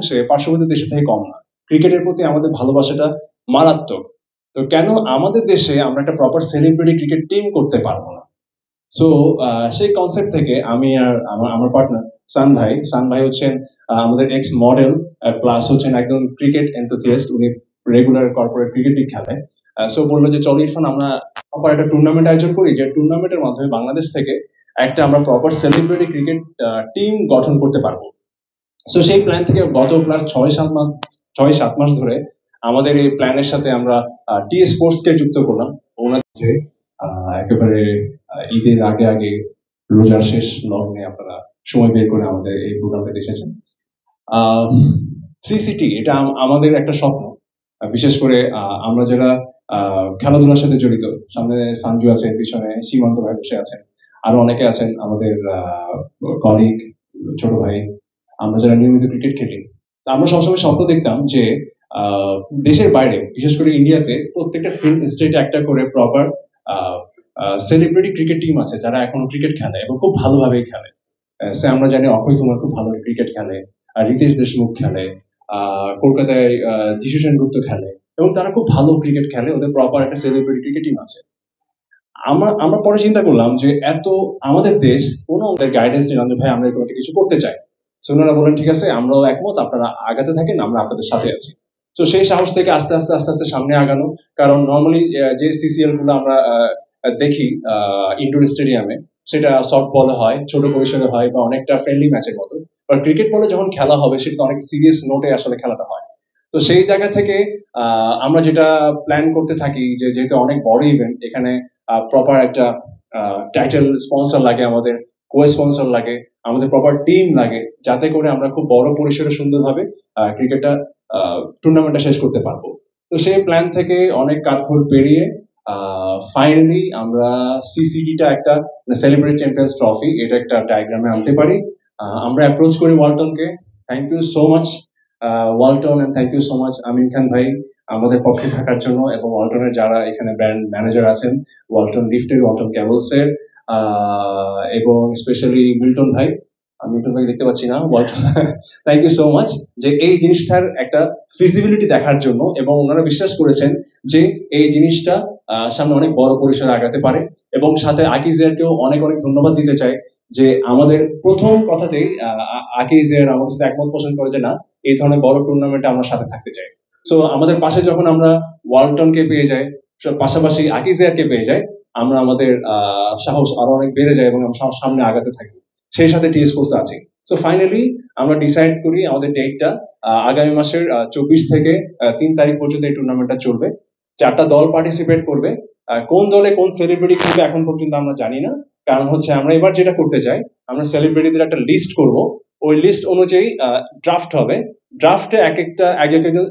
সে পার্শ্ববর্তী দেশের থেকে কম না। ক্রিকেটের প্রতি আমাদের ভালোবাসাটা মারাত্মক। তো কেন আমাদের দেশে আমরা একটা প্রপার সেলিব্রিটি ক্রিকেট টিম করতে পারবো না? সো সেই কনসেপ্ট থেকে আমি আর আমার পার্টনার সান ভাই হচ্ছেন আমাদের এক্স মডেল প্লাস হচ্ছেন একজন ক্রিকেট এনথুসিয়াস্ট। উনি রেগুলার কর্পোরেট ক্রিকেটই খেলে। সো বললো যে চল ইরফান আমরা প্রপার একটা টুর্নামেন্ট আয়োজন করি, যে টুর্নামেন্টের মাধ্যমে বাংলাদেশ থেকে একটা আমরা প্রপার সেলিব্রিটি ক্রিকেট টিম গঠন করতে পারবো। সো সেই প্ল্যান থেকে গত প্রায় 6-7 মাস ধরে আমাদের এই প্ল্যানের সাথে আমরা টি স্পোর্টস কে যুক্ত করলাম। ওনাদের একেবারে ঈদের আগে আগে রোজার শেষ লগ্নে আপনারা সময় বের করে আমাদের এই প্রোগ্রামটা এসেছেন। সিসিটি এটা আমাদের একটা স্বপ্ন। বিশেষ করে আমরা যারা খেলাধুলার সাথে জড়িত, সামনে সানজু আছে, পিছনে সীমান্ত ভাই বসে আছেন, আরো অনেকে আছেন আমাদের কলিগ, ছোট ভাই, আমরা যারা নিয়মিত ক্রিকেট খেলি। আমরা সবসময় স্বপ্ন দেখতাম যে দেশের বাইরে, বিশেষ করে ইন্ডিয়াতে প্রত্যেকটা ফিল্ম স্টেটে একটা করে প্রপার সেলিব্রিটি ক্রিকেট টিম আছে যারা এখনো ক্রিকেট খেলে এবং খুব ভালোভাবেই খেলে। সে আমরা জানি অক্ষয় কুমার খুব ভালো ক্রিকেট খেলে, রিতেশ দেশমুখ খেলে, কলকাতায় যিশু সেনগুপ্ত খেলে, এবং তারা খুব ভালো ক্রিকেট খেলে, ওদের প্রপার একটা সেলিব্রিটি ক্রিকেট টিম আছে। আমরা আমরা পরে চিন্তা করলাম যে এত আমাদের দেশ কোনো ওদের গাইডেন্স নিলাম যে ভাই আমরা এরকম একটা কিছু করতে চাই। সো ওনারা বলেন ঠিক আছে, আমরাও একমত, আপনারা আগাতে থাকেন, আমরা আপনাদের সাথে আছি। তো সেই সাহস থেকে আস্তে আস্তে আস্তে আস্তে সামনে আগানো। কারণ নর্মালি যে সিসিএল গুলো আমরা দেখি ইনডোর স্টেডিয়ামে, সেটা সফট বলে হয়, ছোট পরিসরে হয় বা অনেকটা ফ্রেন্ডলি ম্যাচের মতো। বাট ক্রিকেট বলে যখন খেলা হবে সেটা অনেক সিরিয়াস নোটে আসলে খেলাটা হয়। তো সেই জায়গা থেকে আমরা যেটা প্ল্যান করতে থাকি যে যেহেতু অনেক বড় ইভেন্ট, এখানে প্রপার একটা টাইটেল স্পন্সর লাগে, আমাদের কো স্পন্সর লাগে, আমাদের প্রপার টিম লাগে, যাতে করে আমরা খুব বড় পরিসরে সুন্দরভাবে ক্রিকেটটা টুর্নামেন্টটা শেষ করতে পারবো। তো সেই প্ল্যান থেকে অনেক কাঠখড় পেরিয়ে ফাইনালি আমরা সিসিডিটা একটা সেলিব্রিটি চ্যাম্পিয়ন্স ট্রফি এটা একটা ডায়াগ্রামে আনতে পারি। আমরা অ্যাপ্রোচ করি ওয়ালটনকে। Thank you so much Walton, and thank you so much Amin Khan ভাই আমাদের পক্ষে থাকার জন্য, এবং ওয়ালটনের যারা এখানে ব্র্যান্ড ম্যানেজার আছেন, ওয়ালটন লিফটের, ওয়ালটন ক্যাবলসের, এবং স্পেশালি মিল্টন ভাই দেখতে পাচ্ছি না, Walton thank you so much যে এই জিনিসটার একটা ফিজিবিলিটি দেখার জন্য, এবং ওনারা বিশ্বাস করেছেন যে এই জিনিসটা সামনে অনেক বড় পরিসরে আগাতে পারে। এবং সাথে আকিজেরকেও অনেক অনেক ধন্যবাদ দিতে চাই যে আমাদের প্রথম কথাতেই আকিজের আমাদের সাথে একমত পোষণ করে যে না, এই ধরনের বড় টুর্নামেন্টে আমরা সাথে থাকতে চাই। সো আমাদের পাশে যখন আমরা ওয়ালটনকে পেয়ে যাই, পাশাপাশি আকিজেরকে পেয়ে যাই, আমরা আমাদের সাহস আরো অনেক বেড়ে যায় এবং আমরা সামনে আগাতে থাকি। সেই সাথে টি স্পোর্টস আছে। সো ফাইনালি আমরা ডিসাইড করি আমাদের ডেটটা আগামী মাসের 24 থেকে 3 তারিখ পর্যন্ত এই টুর্নামেন্টটা চলবে। 4টা দল পার্টিসিপেট করবে। কোন দলে কোন সেলিব্রিটি খেলবে এখন পর্যন্ত আমরা জানি না। কারণ হচ্ছে আমরা এবার যেটা করতে চাই, আমরা সেলিব্রিটিদের একটা লিস্ট করব। ওই লিস্ট অনুযায়ী ড্রাফট হবে। ড্রাফটে এক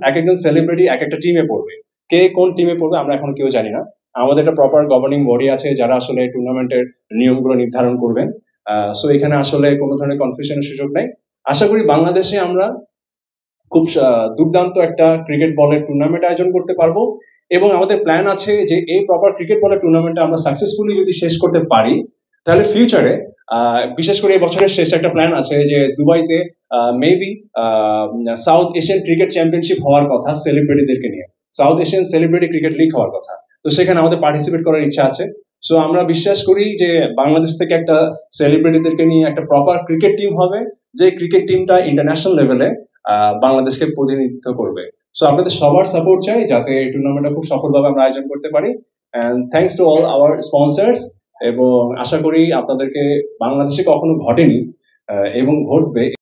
একজন সেলিব্রিটি এক একটা টিমে পড়বে। কে কোন টিমে পড়বে আমরা এখন কেউ জানি না। আমাদের একটা প্রপার গভর্নিং বডি আছে যারা আসলে টুর্নামেন্টের নিয়মগুলো নির্ধারণ করবেন। সো এখানে আসলে কোনো ধরনের কনফিউশনের সুযোগ নেই। আশা করি বাংলাদেশে আমরা খুব দুর্দান্ত একটা ক্রিকেট বলের টুর্নামেন্ট আয়োজন করতে পারবো, এবং আমাদের প্ল্যান আছে যে এই প্রপার ক্রিকেট বলের টুর্নামেন্টটা আমরা সাকসেসফুলি যদি শেষ করতে পারি, তাহলে ফিউচারে বিশেষ করে এই বছরের শেষ একটা প্ল্যান আছে যে দুবাইতে maybe south Asian cricket championship হওয়ার কথা সেলিব্রিটিদেরকে নিয়ে, south Asian celebrity cricket league হওয়ার কথা। তো সেখানে আমাদের পার্টিসিপেট করার ইচ্ছা আছে। সো আমরা বিশ্বাস করি যে বাংলাদেশ থেকে একটা সেলিব্রিটিদেরকে নিয়ে একটা প্রপার ক্রিকেট টিম হবে, যে ক্রিকেট টিমটা ইন্টারন্যাশনাল লেভেলে বাংলাদেশকে প্রতিনিধিত্ব করবে। সো আপনাদের সবার সাপোর্ট চাই যাতে এই টুর্নামেন্টটা খুব সফলভাবে আমরা আয়োজন করতে পারি। And thanks to all our sponsors, এবং আশা করি আপনাদেরকে বাংলাদেশে কখনো ঘটেনি এবং ঘটবে